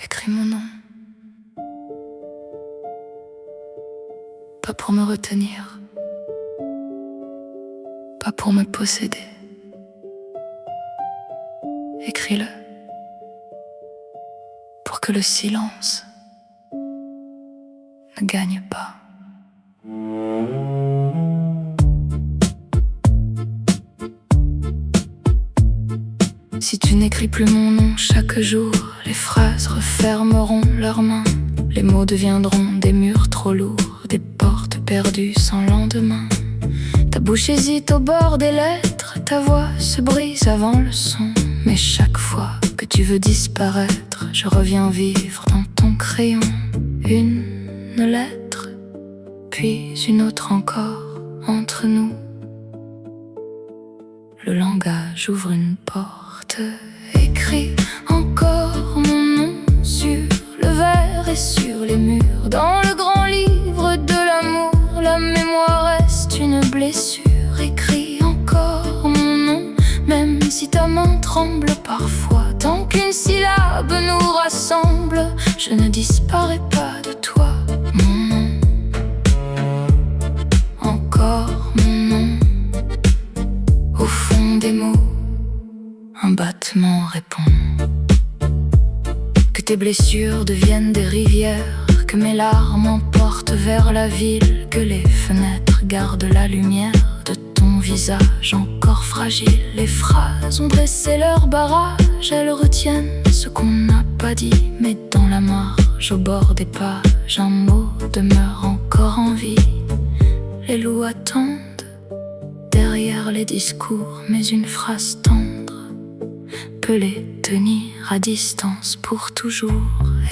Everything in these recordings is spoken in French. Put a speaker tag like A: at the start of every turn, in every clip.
A: Écris mon nom. Pas pour me retenir, pas pour me posséder. Écris-le pour que le silence ne gagne pas. Si tu n'écris plus mon nom chaque jour, les phrases refermeront leurs mains. Les mots deviendront des murs trop lourds, des portes perdues sans lendemain. Ta bouche hésite au bord des lettres, ta voix se brise avant le son. Mais chaque fois que tu veux disparaître, je reviens vivre dans ton crayon. Une lettre, puis une autre encore entre nous. Le langage ouvre une porte. Écris encore mon nom sur le verre et sur les murs. Dans le grand livre de l'amour, la mémoire reste une blessure. Écris encore mon nom, même si ta main tremble parfois. Tant qu'une syllabe nous rassemble, je ne disparais pas de toi. Mon nom, encore mon nom. Au fond des mots, un battement répond. Que tes blessures deviennent des rivières, que mes larmes emportent vers la ville, que les fenêtres gardent la lumière de ton visage encore fragile. Les phrases ont dressé leur barrage, elles retiennent ce qu'on n'a pas dit. Mais dans la marge, au bord des pages, un mot demeure encore en vie. Les loups attendent derrière les discours, mais une phrase tendre peut les tenir à distance pour toujours.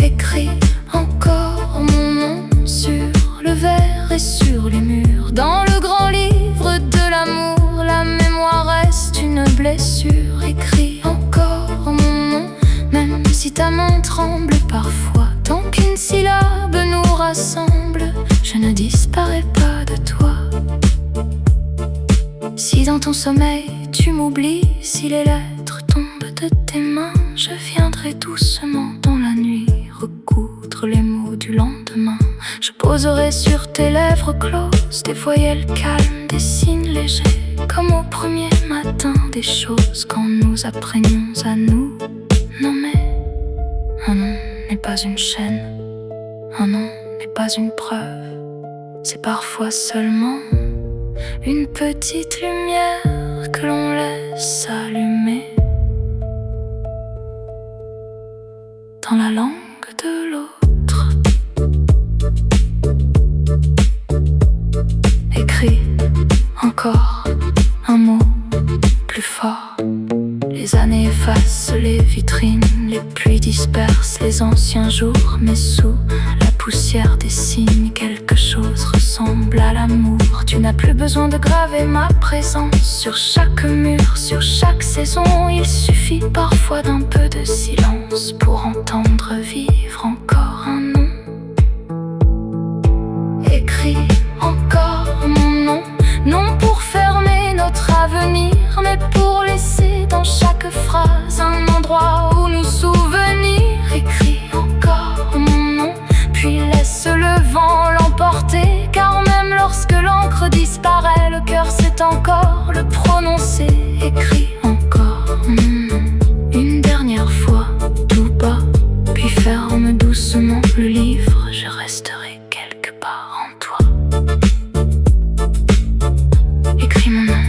A: Écris encore mon nom sur le verre et sur les murs. Dans le grand livre de l'amour, la mémoire reste une blessure. Écris encore mon nom, même si ta main tremble parfois. Tant qu'une syllabe nous rassemble, je ne disparais pas de toi. Si dans ton sommeil tu m'oublies, si les lettres tombent de tes mains, je viendrai doucement dans la nuit recoudre les mots du lendemain. Je poserai sur tes lèvres closes des voyelles calmes, des signes légers, comme au premier matin des choses quand nous apprenions à nous nommer. Un nom n'est pas une chaîne, un nom n'est pas une preuve, c'est parfois seulement une petite lumière que l'on laisse allumer dans la langue de l'autre. Écris encore un mot plus fort. Les années effacent les vitrines, les pluies dispersent les anciens jours. Mais sous la poussière des signes, quelque chose ressemble à l'amour. Tu n'as plus besoin de graver ma présence sur chaque mur, sur chaque saison. Il suffit parfois d'un peu de silence pour entendre vivre encore un nom. Écris encore mon nom, non pour fermer notre avenir, mais pour laisser dans chaque phrase un endroit où nous souvenir. Écris encore mon nom, puis laisse le vent l'emporter, car même lorsque l'encre disparaît, le cœur sait encore le prononcer. Écris encore mon nom une dernière fois, tout bas, puis ferme doucement le livre. Je resterai quelque part en toi. Écris mon nom,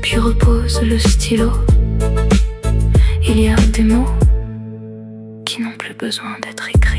A: puis repose le stylo. Il y a des mots qui n'ont plus besoin d'être écrits.